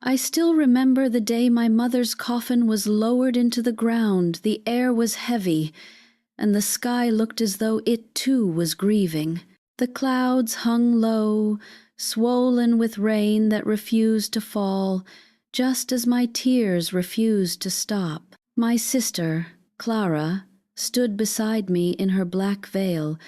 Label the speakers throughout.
Speaker 1: I still remember the day my mother's coffin was lowered into the ground. The air was heavy, and the sky looked as though it too was grieving. The clouds hung low, swollen with rain that refused to fall, just as my tears refused to stop. My sister, Clara, stood beside me in her black veil,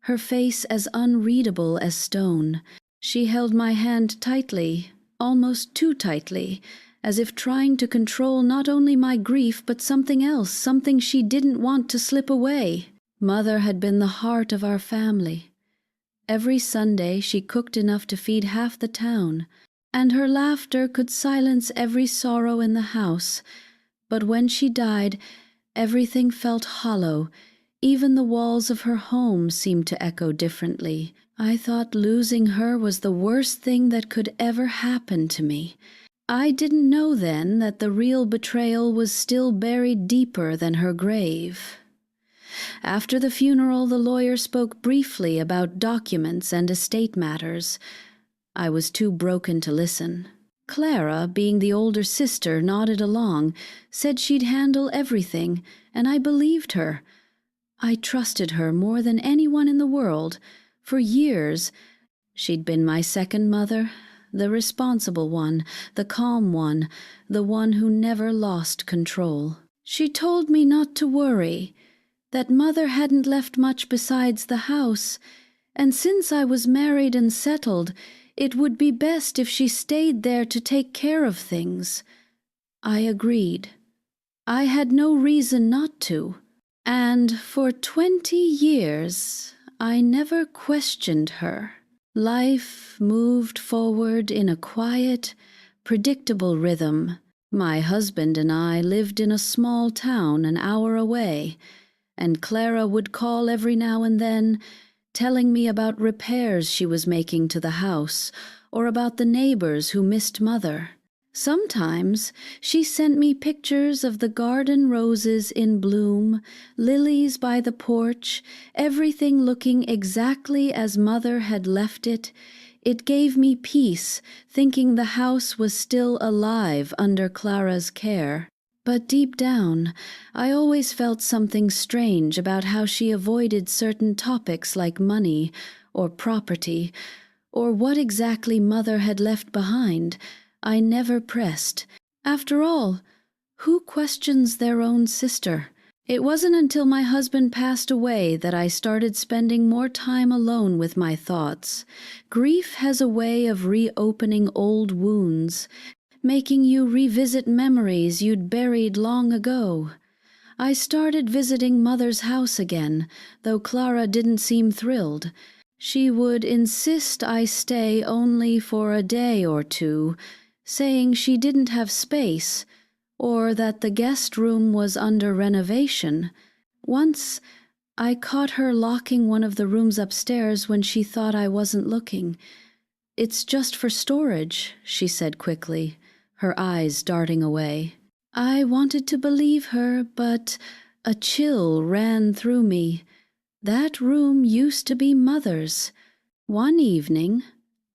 Speaker 1: her face as unreadable as stone. She held my hand tightly, almost too tightly, as if trying to control not only my grief but something else, something she didn't want to slip away. Mother had been the heart of our family. Every Sunday she cooked enough to feed half the town, and her laughter could silence every sorrow in the house. But when she died, everything felt hollow. Even the walls of her home seemed to echo differently. I thought losing her was the worst thing that could ever happen to me. I didn't know then that the real betrayal was still buried deeper than her grave. After the funeral, the lawyer spoke briefly about documents and estate matters. I was too broken to listen. Clara, being the older sister, nodded along, said she'd handle everything, and I believed her. I trusted her more than anyone in the world. For years, she'd been my second mother, the responsible one, the calm one, the one who never lost control. She told me not to worry, that Mother hadn't left much besides the house, and since I was married and settled, it would be best if she stayed there to take care of things. I agreed. I had no reason not to, and for 20 years I never questioned her. Life moved forward in a quiet, predictable rhythm. My husband and I lived in a small town an hour away, and Clara would call every now and then, telling me about repairs she was making to the house, or about the neighbors who missed Mother. Sometimes she sent me pictures of the garden roses in bloom, lilies by the porch, everything looking exactly as Mother had left it. It gave me peace, thinking the house was still alive under Clara's care. But deep down, I always felt something strange about how she avoided certain topics like money or property, or what exactly Mother had left behind. I never pressed. After all, who questions their own sister? It wasn't until my husband passed away that I started spending more time alone with my thoughts. Grief has a way of reopening old wounds, making you revisit memories you'd buried long ago. I started visiting Mother's house again, though Clara didn't seem thrilled. She would insist I stay only for a day or two, saying she didn't have space, or that the guest room was under renovation. Once I caught her locking one of the rooms upstairs when she thought I wasn't looking. "It's just for storage," she said quickly, her eyes darting away. I wanted to believe her, but a chill ran through me. That room used to be Mother's. One evening,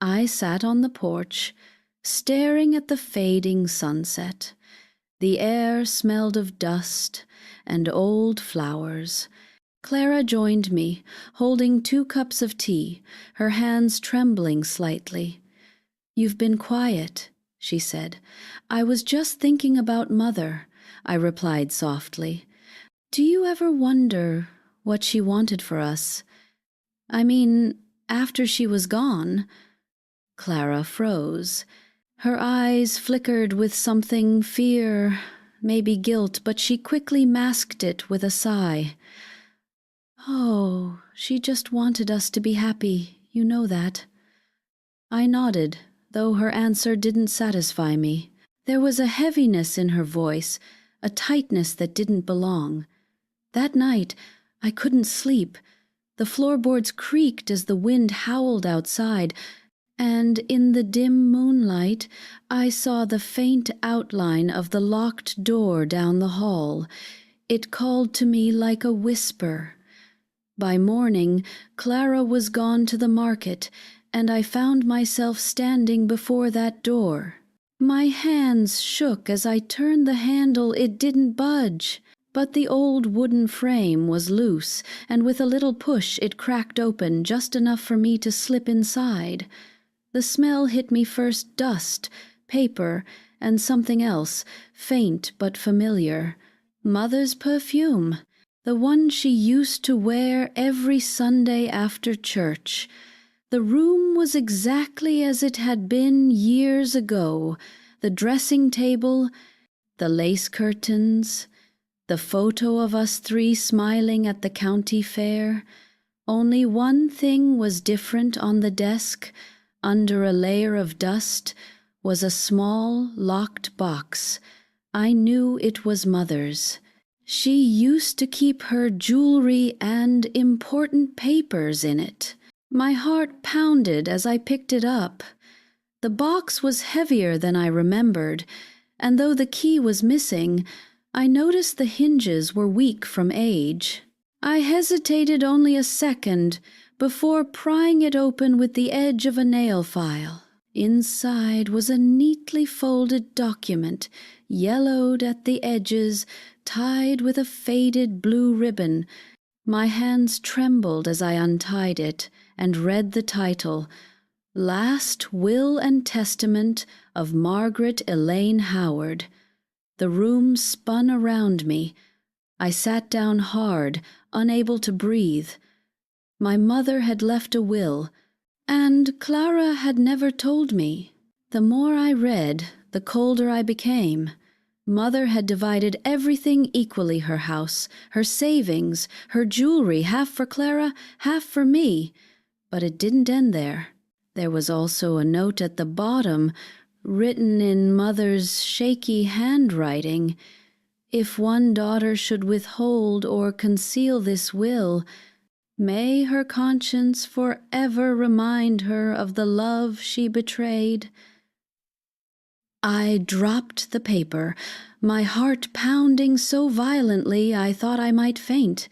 Speaker 1: I sat on the porch, staring at the fading sunset. The air smelled of dust and old flowers. Clara joined me, holding 2 cups of tea, her hands trembling slightly. "You've been quiet," she said. "I was just thinking about Mother," I replied softly. "Do you ever wonder what she wanted for us? I mean, after she was gone?" Clara froze. Her eyes flickered with something, fear, maybe guilt, but she quickly masked it with a sigh. "Oh, she just wanted us to be happy, you know that." I nodded, though her answer didn't satisfy me. There was a heaviness in her voice, a tightness that didn't belong. That night, I couldn't sleep. The floorboards creaked as the wind howled outside, and in the dim moonlight, I saw the faint outline of the locked door down the hall. It called to me like a whisper. By morning, Clara was gone to the market, and I found myself standing before that door. My hands shook as I turned the handle. It didn't budge. But the old wooden frame was loose, and with a little push it cracked open just enough for me to slip inside. The smell hit me first: dust, paper, and something else, faint but familiar. Mother's perfume, the one she used to wear every Sunday after church. The room was exactly as it had been years ago. The dressing table, the lace curtains, the photo of us three smiling at the county fair. Only one thing was different on the desk. Under a layer of dust was a small, locked box. I knew it was Mother's. She used to keep her jewelry and important papers in it. My heart pounded as I picked it up. The box was heavier than I remembered, and though the key was missing, I noticed the hinges were weak from age. I hesitated only a second before prying it open with the edge of a nail file. Inside was a neatly folded document, yellowed at the edges, tied with a faded blue ribbon. My hands trembled as I untied it and read the title, Last Will and Testament of Margaret Elaine Howard. The room spun around me. I sat down hard, unable to breathe. My mother had left a will, and Clara had never told me. The more I read, the colder I became. Mother had divided everything equally: her house, her savings, her jewelry, half for Clara, half for me. But it didn't end there. There was also a note at the bottom, written in Mother's shaky handwriting. If one daughter should withhold or conceal this will, may her conscience forever remind her of the love she betrayed. I dropped the paper, my heart pounding so violently I thought I might faint.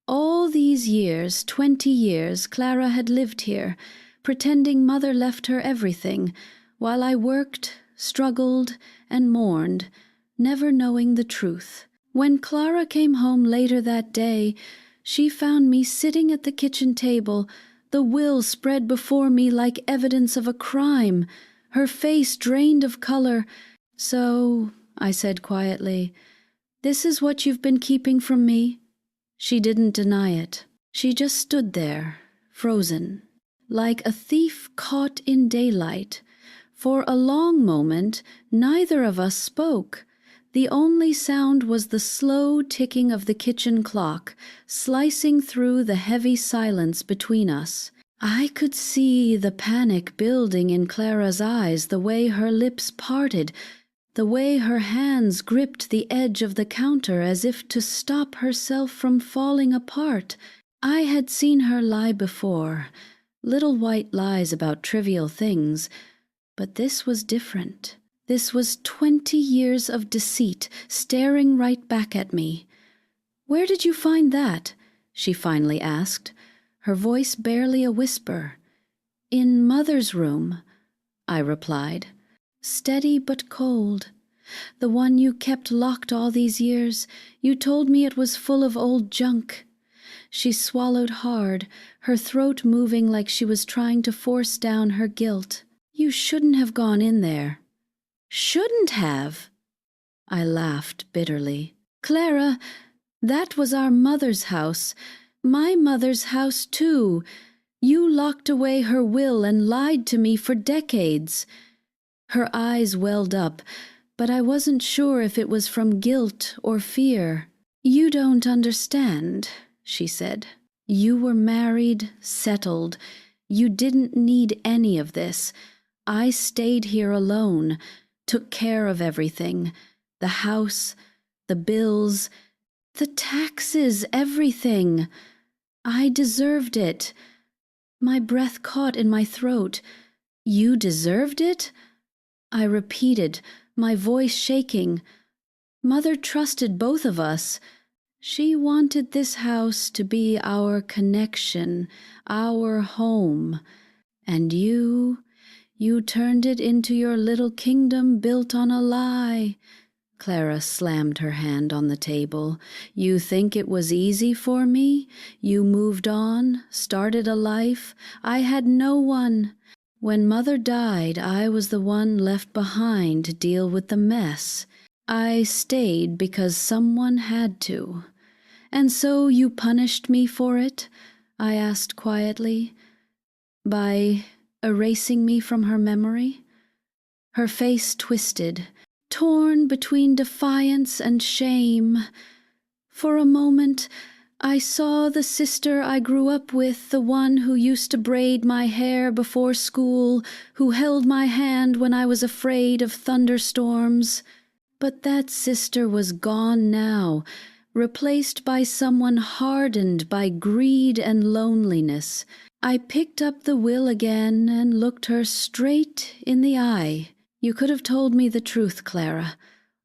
Speaker 1: All these years, 20 years, Clara had lived here, pretending Mother left her everything, while I worked, struggled, and mourned, never knowing the truth. When Clara came home later that day, she found me sitting at the kitchen table, the will spread before me like evidence of a crime, her face drained of color. So, I said quietly, this is what you've been keeping from me? She didn't deny it. She just stood there, frozen, like a thief caught in daylight. For a long moment, neither of us spoke. The only sound was the slow ticking of the kitchen clock, slicing through the heavy silence between us. I could see the panic building in Clara's eyes, the way her lips parted, the way her hands gripped the edge of the counter as if to stop herself from falling apart. I had seen her lie before, little white lies about trivial things, but this was different. This was 20 years of deceit staring right back at me. "Where did you find that?" she finally asked, her voice barely a whisper. "In Mother's room," I replied, steady but cold. "The one you kept locked all these years. You told me it was full of old junk." She swallowed hard, her throat moving like she was trying to force down her guilt. "You shouldn't have gone in there." "Shouldn't have?" I laughed bitterly. "Clara, that was our mother's house. My mother's house, too. You locked away her will and lied to me for decades." Her eyes welled up, but I wasn't sure if it was from guilt or fear. "You don't understand," she said. "You were married, settled. You didn't need any of this. I stayed here alone, took care of everything. The house, the bills, the taxes, everything. I deserved it." My breath caught in my throat. "You deserved it?" I repeated, my voice shaking. "Mother trusted both of us. She wanted this house to be our connection, our home. And you You turned it into your little kingdom built on a lie." Clara slammed her hand on the table. "You think it was easy for me? You moved on, started a life. I had no one. When Mother died, I was the one left behind to deal with the mess. I stayed because someone had to." "And so you punished me for it?" I asked quietly. "By erasing me from her memory?" Her face twisted, torn between defiance and shame. "For a moment, I saw the sister I grew up with, the one who used to braid my hair before school, who held my hand when I was afraid of thunderstorms. But that sister was gone now, replaced by someone hardened by greed and loneliness. I picked up the will again and looked her straight in the eye. You could have told me the truth, Clara.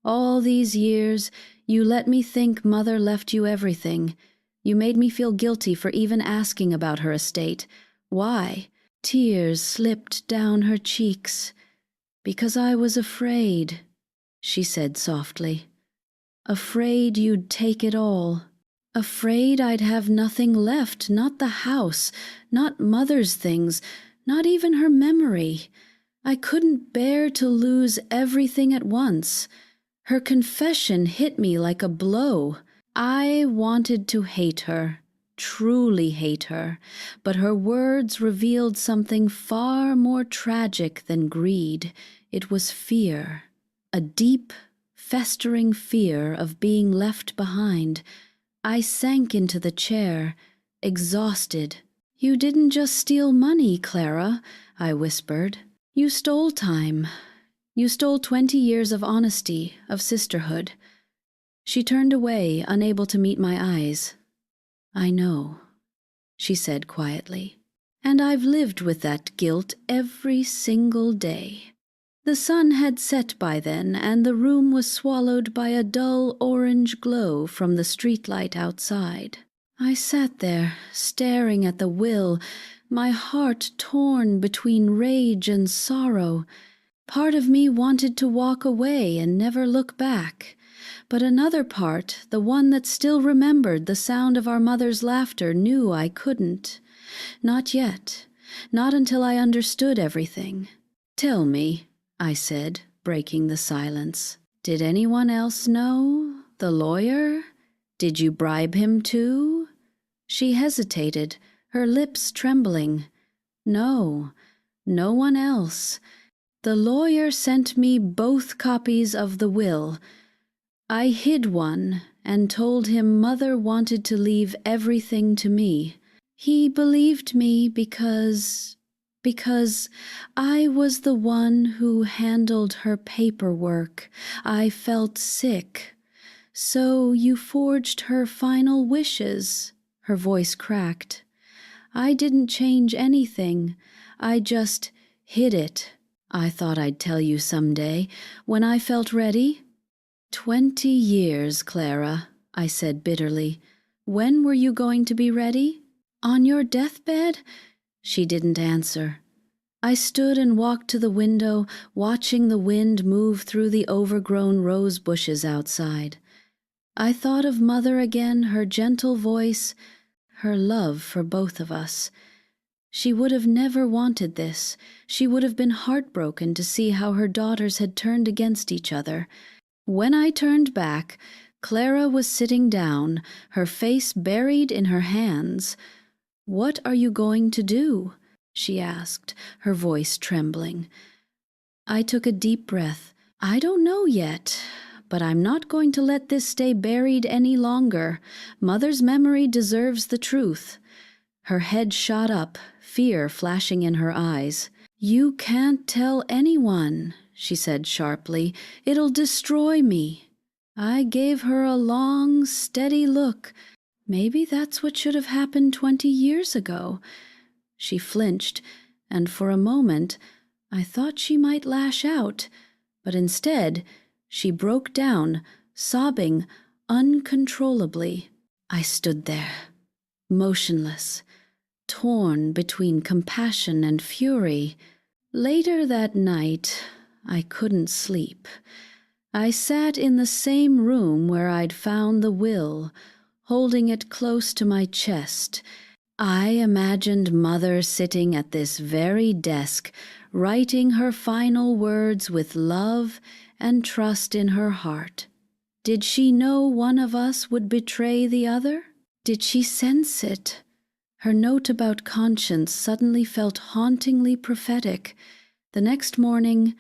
Speaker 1: All these years, you let me think Mother left you everything. You made me feel guilty for even asking about her estate. Why?" Tears slipped down her cheeks. "Because I was afraid," she said softly. "Afraid you'd take it all. Afraid I'd have nothing left, not the house, not Mother's things, not even her memory. I couldn't bear to lose everything at once. Her confession hit me like a blow. I wanted to hate her, truly hate her, but her words revealed something far more tragic than greed. It was fear, a deep, festering fear of being left behind. I sank into the chair, exhausted. "You didn't just steal money, Clara," I whispered. "You stole time. You stole 20 years of honesty, of sisterhood." She turned away, unable to meet my eyes. "I know," she said quietly, "and I've lived with that guilt every single day." The sun had set by then, and the room was swallowed by a dull orange glow from the streetlight outside. I sat there, staring at the will, my heart torn between rage and sorrow. Part of me wanted to walk away and never look back, but another part, the one that still remembered the sound of our mother's laughter, knew I couldn't. Not yet, not until I understood everything. "Tell me," I said, breaking the silence. "Did anyone else know? The lawyer? Did you bribe him too?" She hesitated, her lips trembling. "No, no one else. The lawyer sent me both copies of the will. I hid one and told him Mother wanted to leave everything to me. He believed me because I was the one who handled her paperwork. I felt sick. So you forged her final wishes." Her voice cracked. "I didn't change anything. I just hid it. I thought I'd tell you someday, when I felt ready." 20 years, Clara," I said bitterly. "When were you going to be ready? On your deathbed?" She didn't answer. I stood and walked to the window, watching the wind move through the overgrown rose bushes outside. I thought of Mother again, her gentle voice, her love for both of us. She would have never wanted this. She would have been heartbroken to see how her daughters had turned against each other. When I turned back, Clara was sitting down, her face buried in her hands. "What are you going to do?" she asked, her voice trembling. I took a deep breath. "I don't know yet, but I'm not going to let this stay buried any longer. Mother's memory deserves the truth." Her head shot up, fear flashing in her eyes. "You can't tell anyone," she said sharply. "It'll destroy me." I gave her a long, steady look. Maybe that's what should have happened 20 years ago. She flinched, and for a moment I thought she might lash out, but instead she broke down, sobbing uncontrollably. I stood there, motionless, torn between compassion and fury. Later that night, I couldn't sleep. I sat in the same room where I'd found the will, holding it close to my chest. I imagined Mother sitting at this very desk, writing her final words with love and trust in her heart. Did she know one of us would betray the other? Did she sense it? Her note about conscience suddenly felt hauntingly prophetic. The next morning,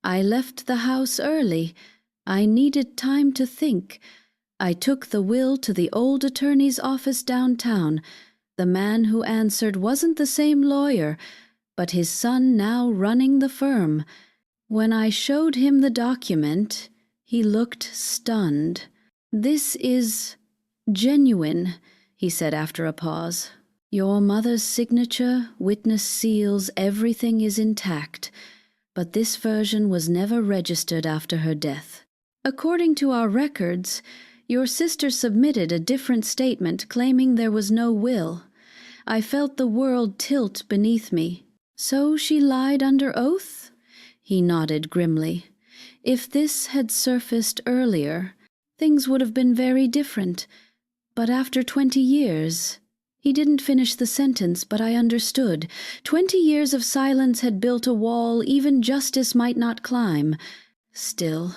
Speaker 1: I left the house early. I needed time to think. I took the will to the old attorney's office downtown. The man who answered wasn't the same lawyer, but his son now running the firm. When I showed him the document, he looked stunned. "This is genuine," he said after a pause. "Your mother's signature, witness seals, everything is intact, but this version was never registered after her death. According to our records, your sister submitted a different statement claiming there was no will. I felt the world tilt beneath me. So she lied under oath?" He nodded grimly. "If this had surfaced earlier, things would have been very different. But after 20 years... He didn't finish the sentence, but I understood. 20 years of silence had built a wall even justice might not climb. Still,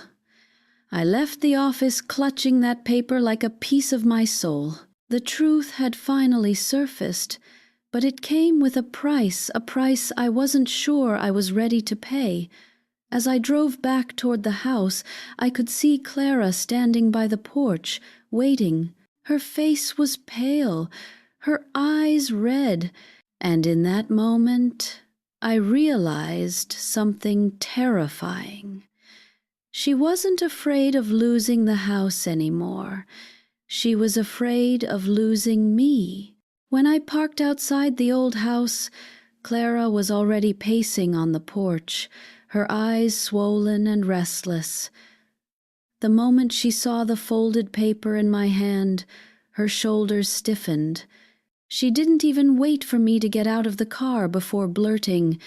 Speaker 1: I left the office clutching that paper like a piece of my soul. The truth had finally surfaced, but it came with a price I wasn't sure I was ready to pay. As I drove back toward the house, I could see Clara standing by the porch, waiting. Her face was pale, her eyes red, and in that moment I realized something terrifying. She wasn't afraid of losing the house anymore. She was afraid of losing me. When I parked outside the old house, Clara was already pacing on the porch, her eyes swollen and restless. The moment she saw the folded paper in my hand, her shoulders stiffened. She didn't even wait for me to get out of the car before blurting,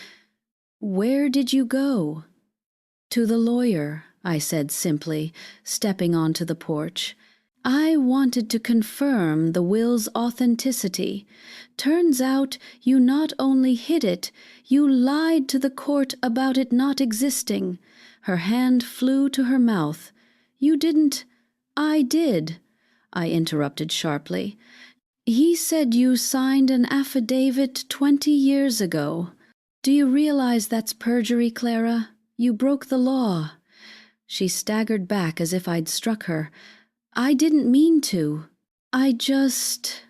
Speaker 1: "Where did you go?" "To the lawyer," I said simply, stepping onto the porch. "I wanted to confirm the will's authenticity. Turns out you not only hid it, you lied to the court about it not existing." Her hand flew to her mouth. "You didn't—" "I did," I interrupted sharply. "He said you signed an affidavit 20 years ago. Do you realize that's perjury, Clara? You broke the law." She staggered back as if I'd struck her. "I didn't mean to. I just—"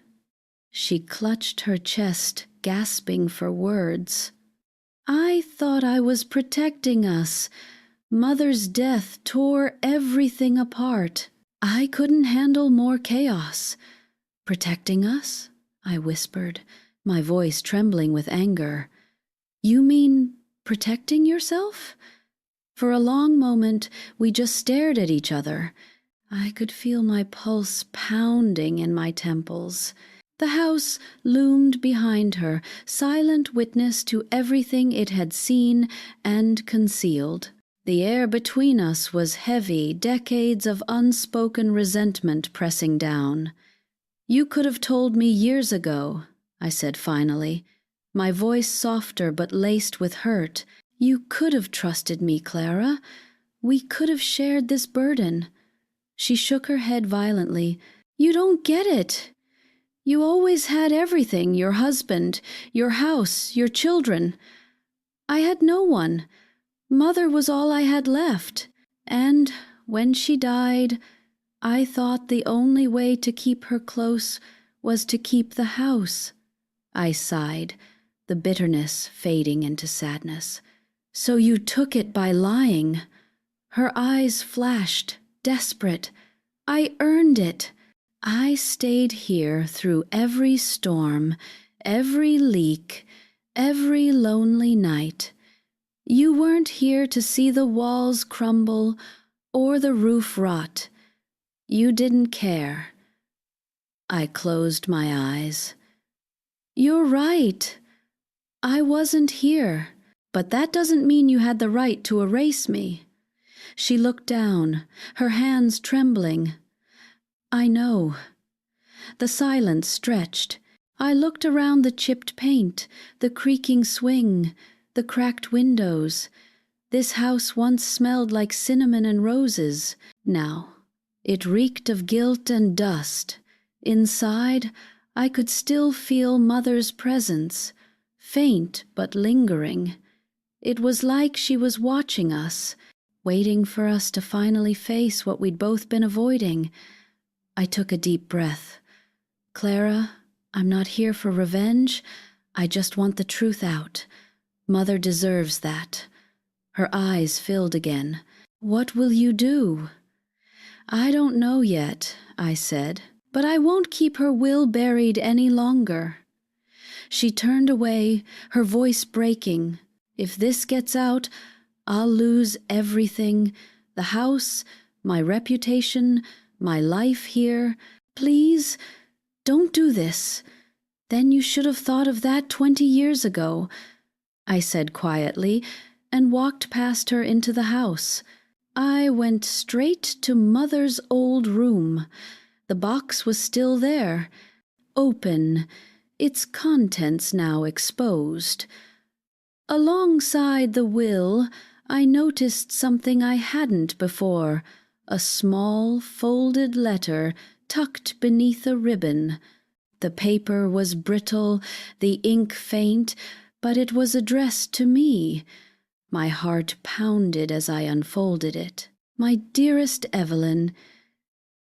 Speaker 1: She clutched her chest, gasping for words. "I thought I was protecting us. Mother's death tore everything apart. I couldn't handle more chaos." "Protecting us?" I whispered, my voice trembling with anger. "You mean protecting yourself?" For a long moment, we just stared at each other. I could feel my pulse pounding in my temples. The house loomed behind her, silent witness to everything it had seen and concealed. The air between us was heavy, decades of unspoken resentment pressing down. "You could have told me years ago," I said finally, my voice softer but laced with hurt. "You could have trusted me, Clara. We could have shared this burden." She shook her head violently. "You don't get it. You always had everything, your husband, your house, your children. I had no one. Mother was all I had left. And when she died, I thought the only way to keep her close was to keep the house." I sighed, the bitterness fading into sadness. "So you took it by lying." Her eyes flashed, desperate. "I earned it. I stayed here through every storm, every leak, every lonely night. You weren't here to see the walls crumble or the roof rot. You didn't care." I closed my eyes. "You're right. I wasn't here. But that doesn't mean you had the right to erase me." She looked down, her hands trembling. "I know." The silence stretched. I looked around the chipped paint, the creaking swing, the cracked windows. This house once smelled like cinnamon and roses. Now, it reeked of guilt and dust. Inside, I could still feel Mother's presence, faint but lingering. It was like she was watching us, waiting for us to finally face what we'd both been avoiding. I took a deep breath. "Clara, I'm not here for revenge. I just want the truth out. Mother deserves that." Her eyes filled again. "What will you do?" "I don't know yet," I said, "but I won't keep her will buried any longer." She turned away, her voice breaking. "If this gets out, I'll lose everything. The house, my reputation, my life here. Please, don't do this. Then you should have thought of that 20 years ago," I said quietly, and walked past her into the house. I went straight to Mother's old room. The box was still there, open, its contents now exposed. Alongside the will, I noticed something I hadn't before, a small, folded letter tucked beneath a ribbon. The paper was brittle, the ink faint, but it was addressed to me. My heart pounded as I unfolded it. "My dearest Evelyn,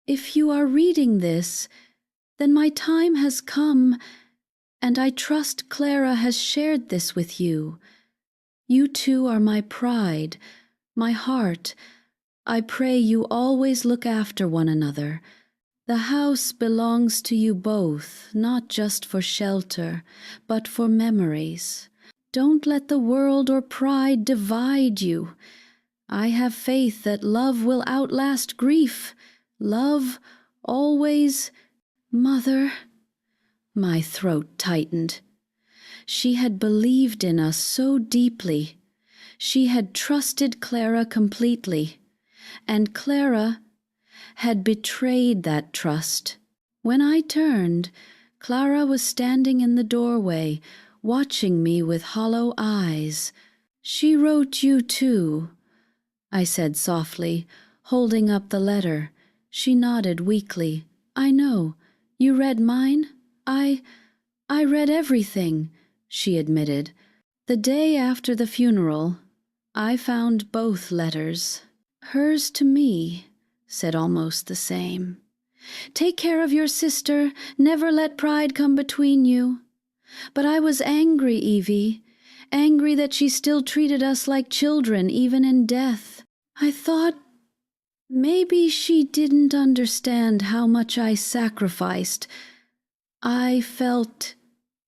Speaker 1: if you are reading this, then my time has come, and I trust Clara has shared this with you. You two are my pride, my heart. I pray you always look after one another. The house belongs to you both, not just for shelter, but for memories. Don't let the world or pride divide you. I have faith that love will outlast grief. Love always—" "Mother." My throat tightened. She had believed in us so deeply. She had trusted Clara completely. And Clara had betrayed that trust. When I turned, Clara was standing in the doorway, watching me with hollow eyes. "She wrote you too," I said softly, holding up the letter. She nodded weakly. "I know. You read mine?" I read everything," she admitted. "The day after the funeral, I found both letters. Hers to me said almost the same. 'Take care of your sister. Never let pride come between you.' But I was angry, Evie. Angry that she still treated us like children, even in death. I thought maybe she didn't understand how much I sacrificed. I felt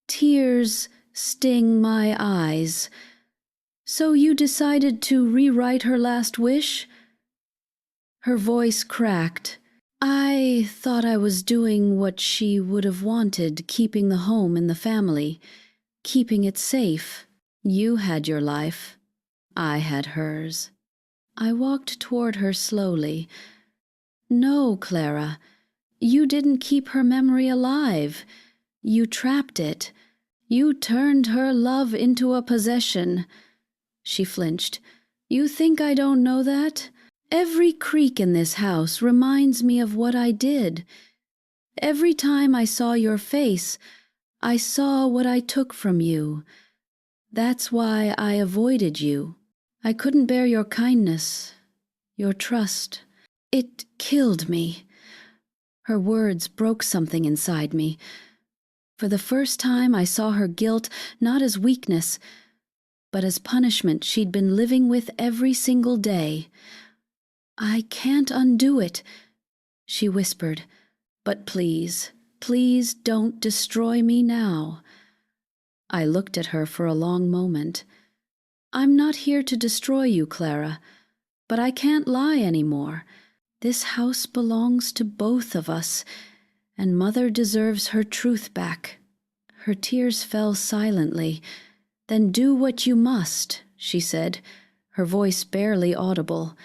Speaker 1: tears sting my eyes. So you decided to rewrite her last wish?" Her voice cracked. "I thought I was doing what she would have wanted, keeping the home in the family, keeping it safe. You had your life. I had hers." I walked toward her slowly. "No, Clara, you didn't keep her memory alive. You trapped it. You turned her love into a possession." She flinched. "You think I don't know that? Every creak in this house reminds me of what I did. Every time I saw your face, I saw what I took from you. That's why I avoided you. I couldn't bear your kindness, your trust. It killed me." Her words broke something inside me. For the first time, I saw her guilt not as weakness, but as punishment she'd been living with every single day. "I can't undo it," she whispered. "But please, please don't destroy me now." I looked at her for a long moment. "I'm not here to destroy you, Clara, but I can't lie anymore. This house belongs to both of us, and Mother deserves her truth back." Her tears fell silently. "Then do what you must," she said, her voice barely audible.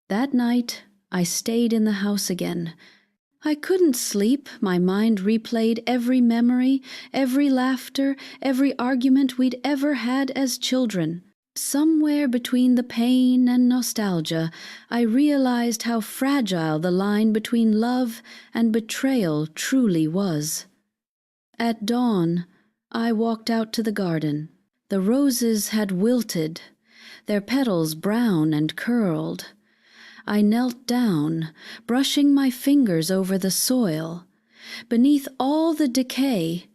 Speaker 1: That night, I stayed in the house again. I couldn't sleep. My mind replayed every memory, every laughter, every argument we'd ever had as children. Somewhere between the pain and nostalgia, I realized how fragile the line between love and betrayal truly was. At dawn, I walked out to the garden. The roses had wilted, their petals brown and curled. I knelt down, brushing my fingers over the soil. Beneath all the decay,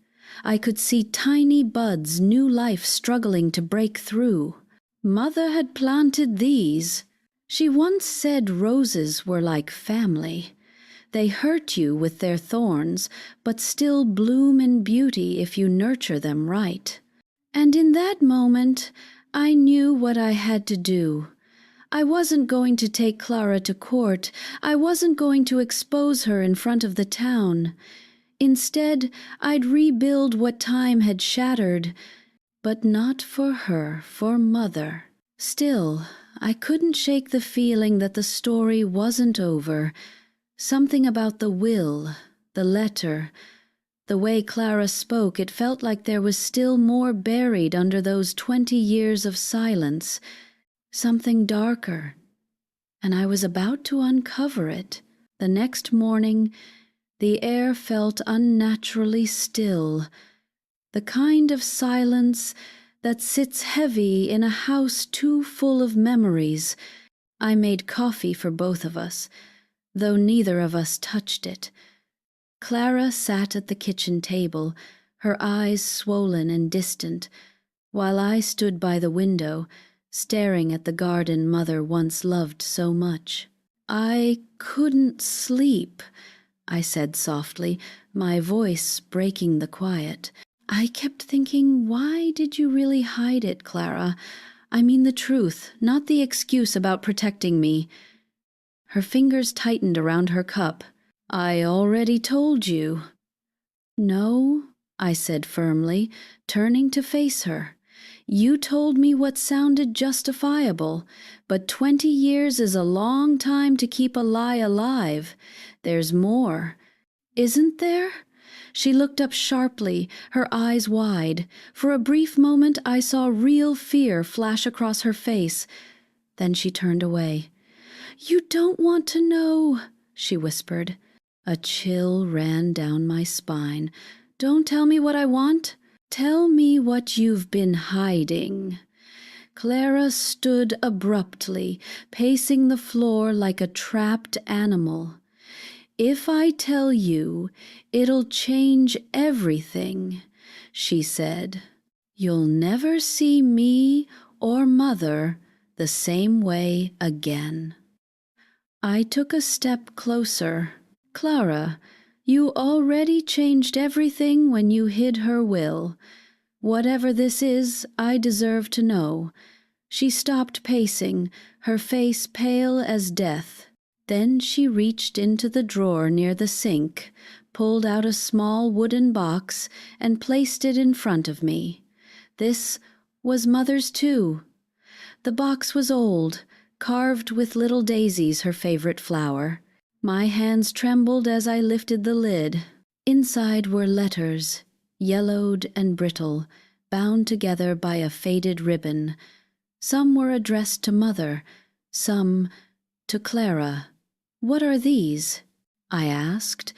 Speaker 1: I could see tiny buds, new life struggling to break through. Mother had planted these. She once said roses were like family. They hurt you with their thorns, but still bloom in beauty if you nurture them right. And in that moment, I knew what I had to do. I wasn't going to take Clara to court. I wasn't going to expose her in front of the town. Instead, I'd rebuild what time had shattered, but not for her, for Mother. Still, I couldn't shake the feeling that the story wasn't over. Something about the will, the letter, the way Clara spoke, it felt like there was still more buried under those 20 years of silence. Something darker, and I was about to uncover it. The next morning, the air felt unnaturally still, the kind of silence that sits heavy in a house too full of memories. I made coffee for both of us, though neither of us touched it. Clara sat at the kitchen table, her eyes swollen and distant, while I stood by the window, staring at the garden Mother once loved so much. I couldn't sleep, I said softly, my voice breaking the quiet. I kept thinking, why did you really hide it, Clara? I mean the truth, not the excuse about protecting me. Her fingers tightened around her cup. I already told you. No, I said firmly, turning to face her. You told me what sounded justifiable, but 20 years is a long time to keep a lie alive. There's more. Isn't there? She looked up sharply, her eyes wide. For a brief moment I saw real fear flash across her face. Then she turned away. You don't want to know, she whispered. A chill ran down my spine. Don't tell me what I want. Tell me what you've been hiding. Clara stood abruptly, pacing the floor like a trapped animal. If I tell you, it'll change everything, she said. You'll never see me or Mother the same way again. I took a step closer. Clara, you already changed everything when you hid her will. Whatever this is, I deserve to know. She stopped pacing, her face pale as death. Then she reached into the drawer near the sink, pulled out a small wooden box, and placed it in front of me. This was Mother's too. The box was old, carved with little daisies, her favorite flower. My hands trembled as I lifted the lid. Inside were letters, yellowed and brittle, bound together by a faded ribbon. Some were addressed to Mother, some to Clara. What are these? I asked,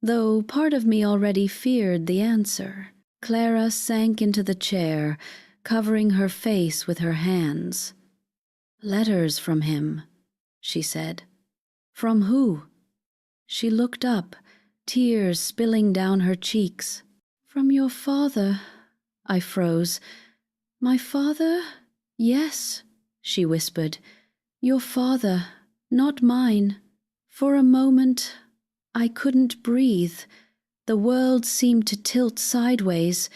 Speaker 1: though part of me already feared the answer. Clara sank into the chair, covering her face with her hands. Letters from him, she said. From who? She looked up, tears spilling down her cheeks. From your father, I froze. My father? Yes, she whispered. Your father, not mine. For a moment, I couldn't breathe. The world seemed to tilt sideways.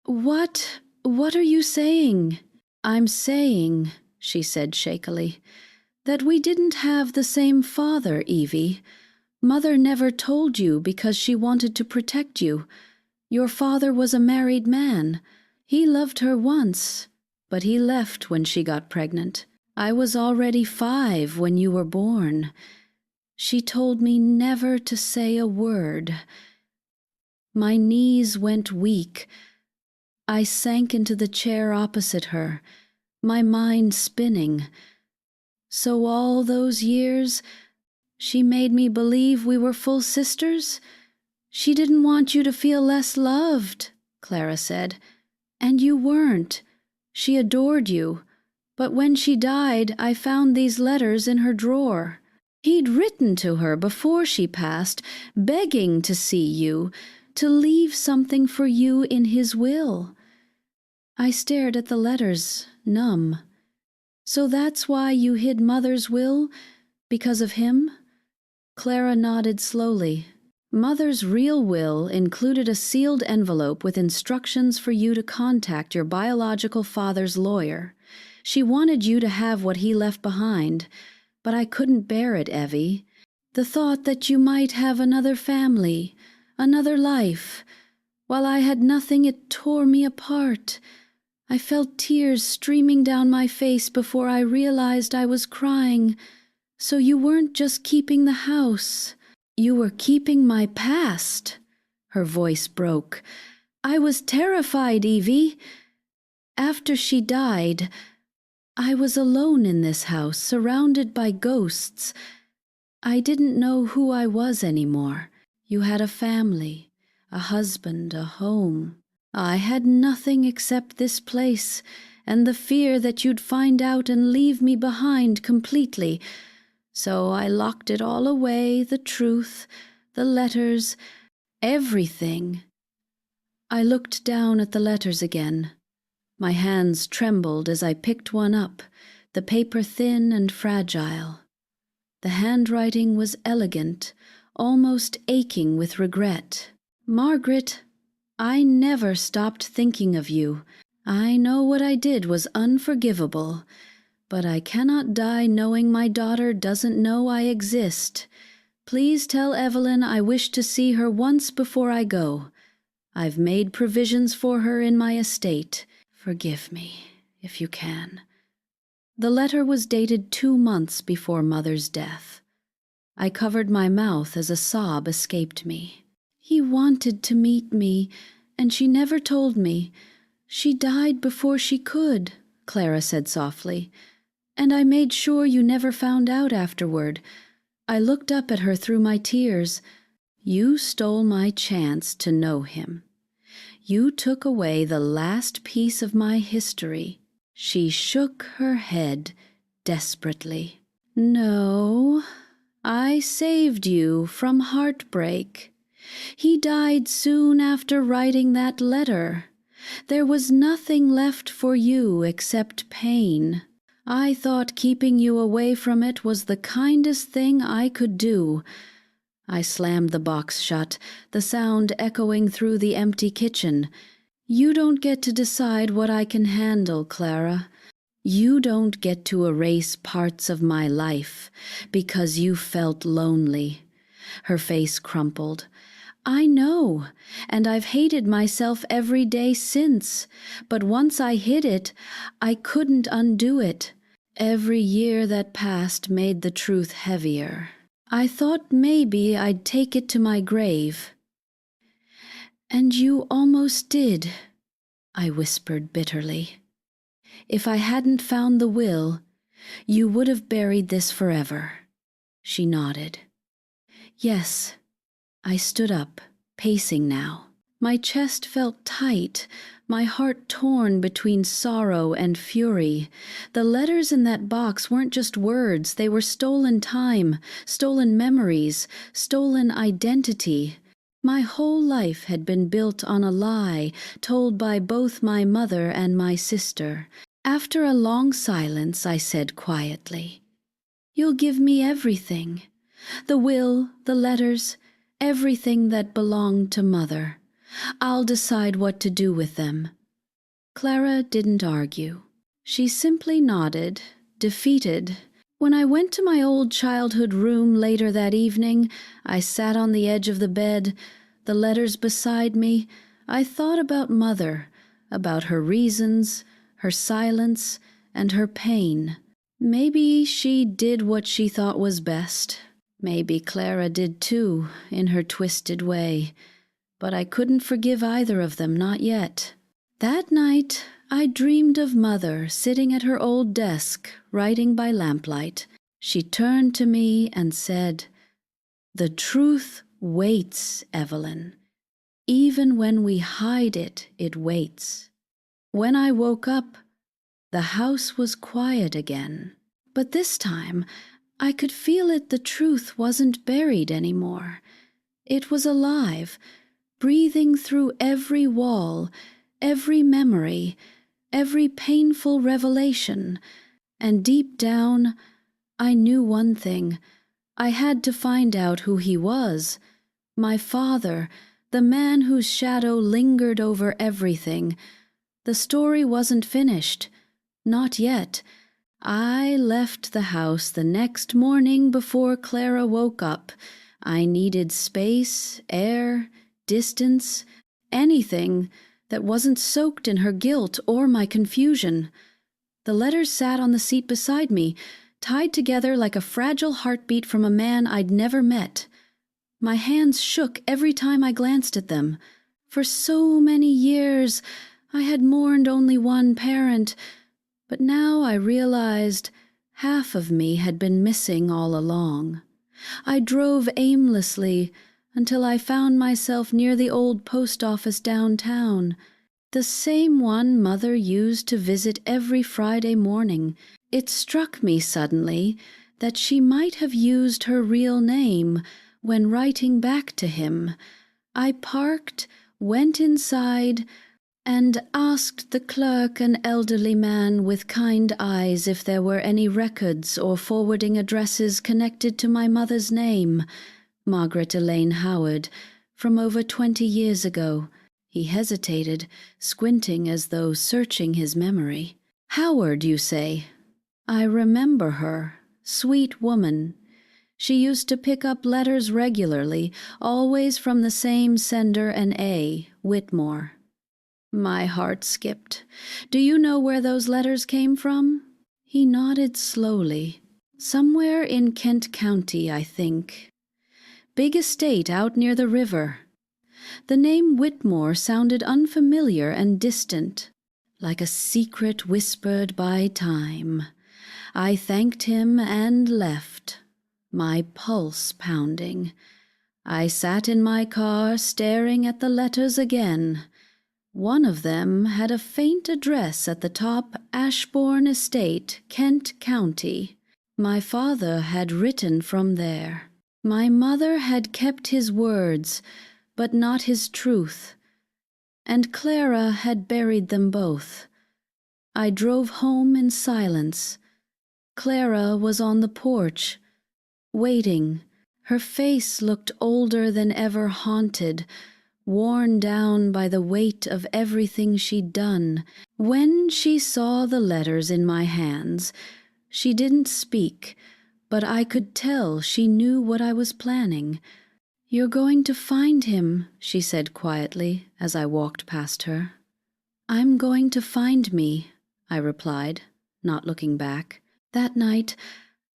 Speaker 1: What are you saying? I'm saying, she said shakily, that we didn't have the same father, Evie. Mother never told you because she wanted to protect you. Your father was a married man. He loved her once, but he left when she got pregnant. I was already 5 when you were born. She told me never to say a word. My knees went weak. I sank into the chair opposite her, my mind spinning. So all those years, she made me believe we were full sisters? She didn't want you to feel less loved, Clara said. And you weren't. She adored you. But when she died, I found these letters in her drawer. He'd written to her before she passed, begging to see you, to leave something for you in his will. I stared at the letters, numb. So that's why you hid Mother's will? Because of him? Clara nodded slowly. Mother's real will included a sealed envelope with instructions for you to contact your biological father's lawyer. She wanted you to have what he left behind, but I couldn't bear it, Evie. The thought that you might have another family, another life. While I had nothing, it tore me apart. I felt tears streaming down my face before I realized I was crying. So you weren't just keeping the house. You were keeping my past. Her voice broke. I was terrified, Evie. After she died, I was alone in this house, surrounded by ghosts. I didn't know who I was anymore. You had a family, a husband, a home. I had nothing except this place, and the fear that you'd find out and leave me behind completely. So I locked it all away, the truth, the letters, everything. I looked down at the letters again. My hands trembled as I picked one up, the paper thin and fragile. The handwriting was elegant, almost aching with regret. Margaret, I never stopped thinking of you. I know what I did was unforgivable, but I cannot die knowing my daughter doesn't know I exist. Please tell Evelyn I wish to see her once before I go. I've made provisions for her in my estate. Forgive me, if you can. The letter was dated 2 months before Mother's death. I covered my mouth as a sob escaped me. He wanted to meet me, and she never told me. She died before she could, Clara said softly. And I made sure you never found out afterward. I looked up at her through my tears. You stole my chance to know him. You took away the last piece of my history. She shook her head desperately. No, I saved you from heartbreak. He died soon after writing that letter. There was nothing left for you except pain. I thought keeping you away from it was the kindest thing I could do. I slammed the box shut, the sound echoing through the empty kitchen. You don't get to decide what I can handle, Clara. You don't get to erase parts of my life because you felt lonely. Her face crumpled. I know, and I've hated myself every day since, but once I hid it, I couldn't undo it. Every year that passed made the truth heavier. I thought maybe I'd take it to my grave. And you almost did, I whispered bitterly. If I hadn't found the will, you would have buried this forever. She nodded. Yes. I stood up, pacing now. My chest felt tight, my heart torn between sorrow and fury. The letters in that box weren't just words, they were stolen time, stolen memories, stolen identity. My whole life had been built on a lie told by both my mother and my sister. After a long silence, I said quietly, "You'll give me everything. The will, the letters, everything that belonged to Mother. I'll decide what to do with them." Clara didn't argue. She simply nodded, defeated. When I went to my old childhood room later that evening, I sat on the edge of the bed, the letters beside me. I thought about Mother, about her reasons, her silence, and her pain. Maybe she did what she thought was best. Maybe Clara did too, in her twisted way. But I couldn't forgive either of them, not yet. That night, I dreamed of Mother sitting at her old desk, writing by lamplight. She turned to me and said, "The truth waits, Evelyn. Even when we hide it, it waits." When I woke up, the house was quiet again. But this time, I could feel it. The truth wasn't buried anymore. It was alive, breathing through every wall, every memory, every painful revelation. And deep down, I knew one thing. I had to find out who he was. My father, the man whose shadow lingered over everything. The story wasn't finished. Not yet. I left the house the next morning before Clara woke up. I needed space, air, distance, anything that wasn't soaked in her guilt or my confusion. The letters sat on the seat beside me, tied together like a fragile heartbeat from a man I'd never met. My hands shook every time I glanced at them. For so many years, I had mourned only one parent, but now I realized half of me had been missing all along. I drove aimlessly until I found myself near the old post office downtown, the same one Mother used to visit every Friday morning. It struck me suddenly that she might have used her real name when writing back to him. I parked, went inside, and asked the clerk, an elderly man with kind eyes, if there were any records or forwarding addresses connected to my mother's name, Margaret Elaine Howard, from over 20 years ago. He hesitated, squinting as though searching his memory. "Howard, you say?" "I remember her. Sweet woman. She used to pick up letters regularly, always from the same sender, an A, Whitmore." My heart skipped. "Do you know where those letters came from?" He nodded slowly. "Somewhere in Kent County, I think. Big estate out near the river." The name Whitmore sounded unfamiliar and distant, like a secret whispered by time. I thanked him and left, my pulse pounding. I sat in my car staring at the letters again. One of them had a faint address at the top, Ashbourne Estate, Kent County. My father had written from there. My mother had kept his words, but not his truth, and Clara had buried them both. I drove home in silence. Clara was on the porch, waiting. Her face looked older than ever, haunted, worn down by the weight of everything she'd done. When she saw the letters in my hands, she didn't speak, but I could tell she knew what I was planning. "You're going to find him," she said quietly as I walked past her. "I'm going to find me," I replied, not looking back. That night,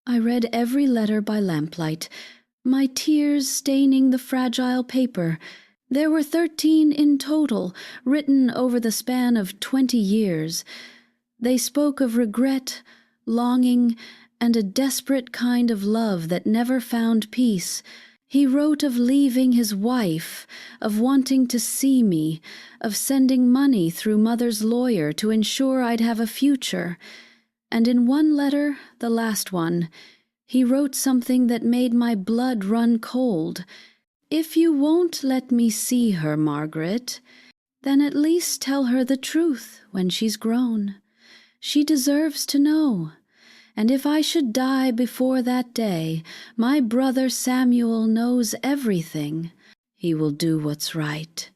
Speaker 1: I read every letter by lamplight, my tears staining the fragile paper. There were 13 in total, written over the span of 20 years. They spoke of regret, longing, and a desperate kind of love that never found peace. He wrote of leaving his wife, of wanting to see me, of sending money through Mother's lawyer to ensure I'd have a future. And in one letter, the last one, he wrote something that made my blood run cold. "If you won't let me see her, Margaret, then at least tell her the truth when she's grown. She deserves to know. And if I should die before that day, my brother Samuel knows everything. He will do what's right."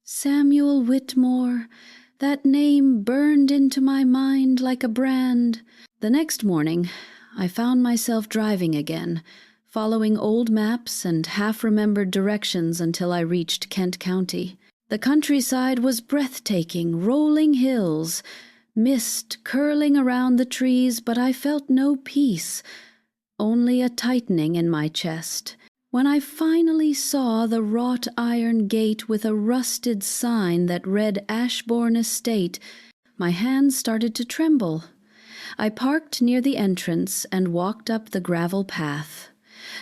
Speaker 1: Samuel Whitmore, that name burned into my mind like a brand. The next morning, I found myself driving again, following old maps and half-remembered directions until I reached Kent County. The countryside was breathtaking, rolling hills, mist curling around the trees, but I felt no peace, only a tightening in my chest. When I finally saw the wrought iron gate with a rusted sign that read Ashbourne Estate, my hands started to tremble. I parked near the entrance and walked up the gravel path.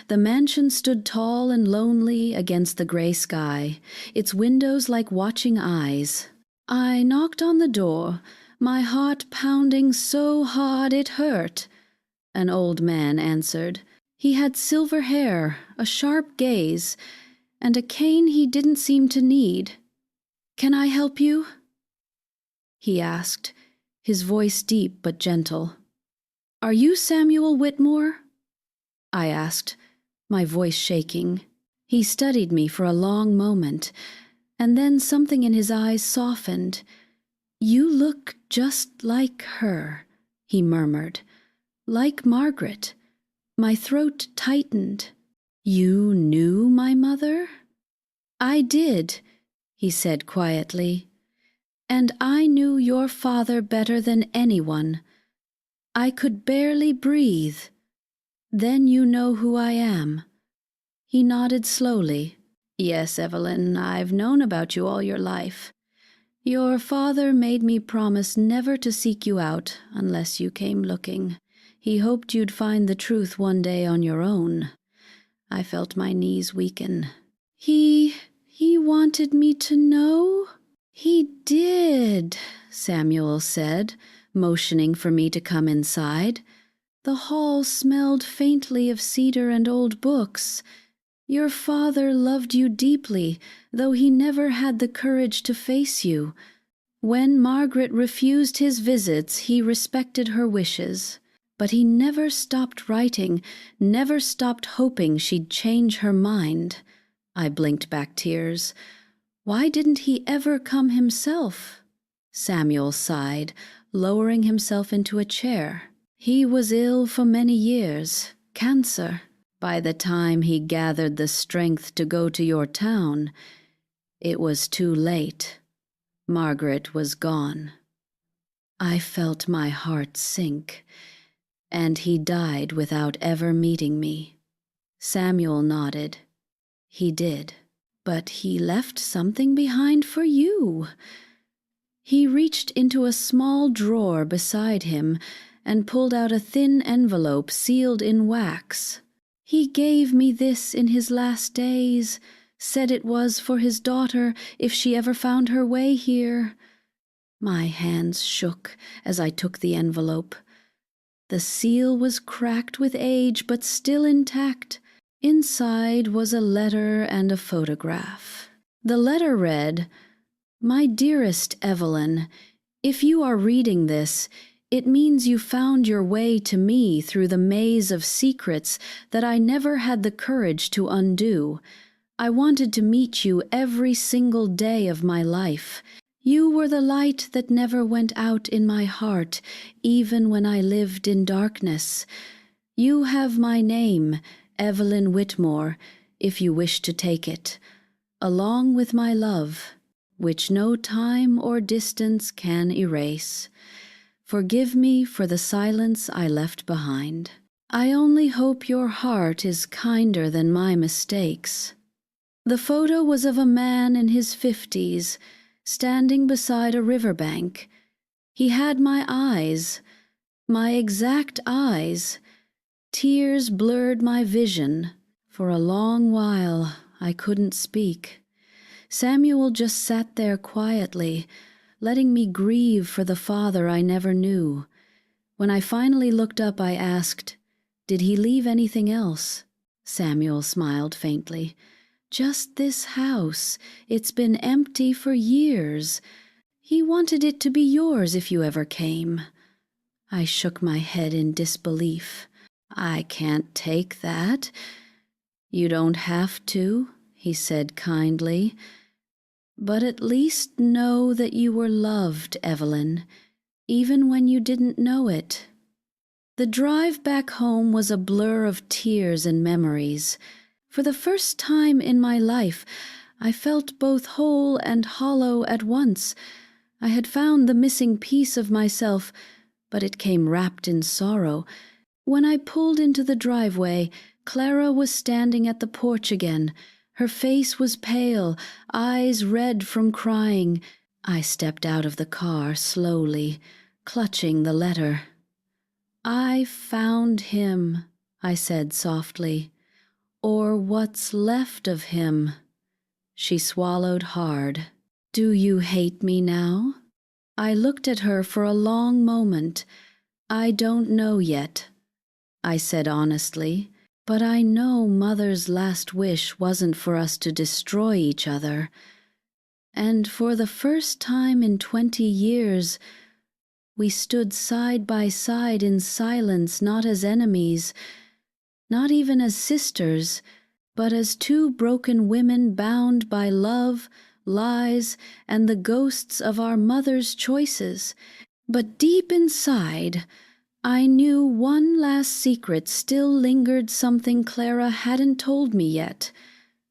Speaker 1: The mansion stood tall and lonely against the gray sky, its windows like watching eyes. I knocked on the door, my heart pounding so hard it hurt. An old man answered. He had silver hair, a sharp gaze, and a cane he didn't seem to need. "Can I help you?" he asked, his voice deep but gentle. "Are you Samuel Whitmore?" I asked, my voice shaking. He studied me for a long moment, and then something in his eyes softened. "You look just like her," he murmured. "Like Margaret." My throat tightened. "You knew my mother?" "I did," he said quietly. "And I knew your father better than anyone. I could barely breathe. Then you know who I am." He nodded slowly. "Yes, Evelyn, I've known about you all your life. Your father made me promise never to seek you out unless you came looking. He hoped you'd find the truth one day on your own." I felt my knees weaken. He wanted me to know?" "He did," Samuel said, motioning for me to come inside. The hall smelled faintly of cedar and old books. "Your father loved you deeply, though he never had the courage to face you. When Margaret refused his visits, he respected her wishes. But he never stopped writing, never stopped hoping she'd change her mind." I blinked back tears. "Why didn't he ever come himself?" Samuel sighed, lowering himself into a chair. "He was ill for many years, cancer. By the time he gathered the strength to go to your town, it was too late. Margaret was gone." I felt my heart sink. "And he died without ever meeting me." Samuel nodded. "He did. But he left something behind for you." He reached into a small drawer beside him and pulled out a thin envelope sealed in wax. "He gave me this in his last days, said it was for his daughter if she ever found her way here." My hands shook as I took the envelope. The seal was cracked with age, but still intact. Inside was a letter and a photograph. The letter read, "My dearest Evelyn, if you are reading this, it means you found your way to me through the maze of secrets that I never had the courage to undo. I wanted to meet you every single day of my life. You were the light that never went out in my heart, even when I lived in darkness. You have my name, Evelyn Whitmore, if you wish to take it, along with my love, which no time or distance can erase. Forgive me for the silence I left behind. I only hope your heart is kinder than my mistakes." The photo was of a man in his 50s, standing beside a riverbank. He had my eyes, my exact eyes. Tears blurred my vision. For a long while, I couldn't speak. Samuel just sat there quietly, letting me grieve for the father I never knew. When I finally looked up, I asked, "Did he leave anything else?" Samuel smiled faintly. "Just this house. It's been empty for years. He wanted it to be yours if you ever came." I shook my head in disbelief. "I can't take that." "You don't have to," he said kindly. "But at least know that you were loved, Evelyn, even when you didn't know it." The drive back home was a blur of tears and memories. For the first time in my life, I felt both whole and hollow at once. I had found the missing piece of myself, but it came wrapped in sorrow. When I pulled into the driveway, Clara was standing at the porch again. Her face was pale, eyes red from crying. I stepped out of the car slowly, clutching the letter. "I found him," I said softly. "Or what's left of him." She swallowed hard. "Do you hate me now?" I looked at her for a long moment. "I don't know yet," I said honestly, "but I know Mother's last wish wasn't for us to destroy each other. And for the first time in 20 years, we stood side by side in silence, not as enemies, not even as sisters, but as two broken women bound by love, lies, and the ghosts of our mother's choices. But deep inside, I knew one last secret still lingered, something Clara hadn't told me yet,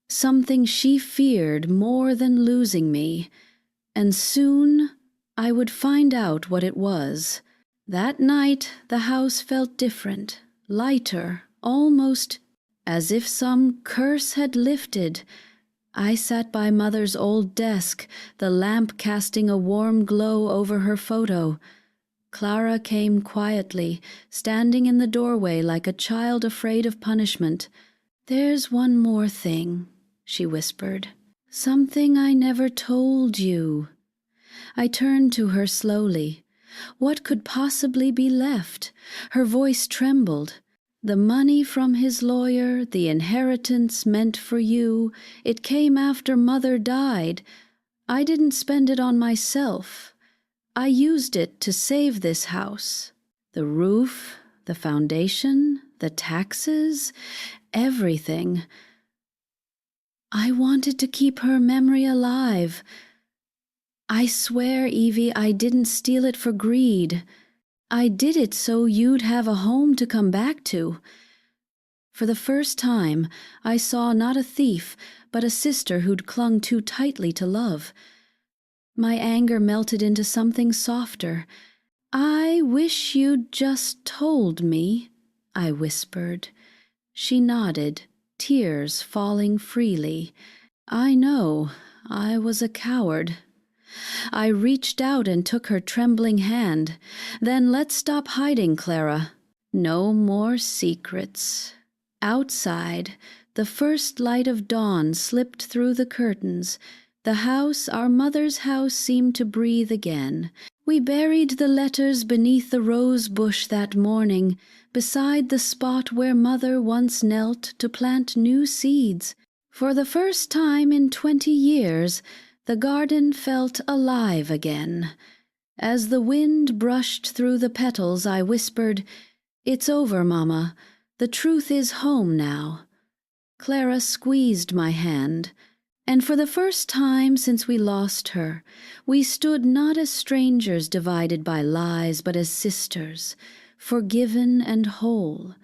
Speaker 1: something she feared more than losing me, and soon I would find out what it was. That night the house felt different, lighter, almost as if some curse had lifted. I sat by Mother's old desk, the lamp casting a warm glow over her photo. Clara came quietly, standing in the doorway like a child afraid of punishment. "There's one more thing," she whispered. "Something I never told you." I turned to her slowly. What could possibly be left? Her voice trembled. "The money from his lawyer, the inheritance meant for you, it came after Mother died. I didn't spend it on myself. I used it to save this house. The roof, the foundation, the taxes, everything. I wanted to keep her memory alive. I swear, Evie, I didn't steal it for greed. I did it so you'd have a home to come back to." For the first time, I saw not a thief, but a sister who'd clung too tightly to love. My anger melted into something softer. "I wish you'd just told me," I whispered. She nodded, tears falling freely. "I know, I was a coward." I reached out and took her trembling hand. "Then let's stop hiding, Clara. No more secrets." Outside, the first light of dawn slipped through the curtains. The house, our mother's house, seemed to breathe again. We buried the letters beneath the rose bush that morning, beside the spot where Mother once knelt to plant new seeds. For the first time in 20 years, the garden felt alive again. As the wind brushed through the petals, I whispered, "It's over, Mama. The truth is home now." Clara squeezed my hand, and for the first time since we lost her, we stood not as strangers divided by lies, but as sisters, forgiven and whole.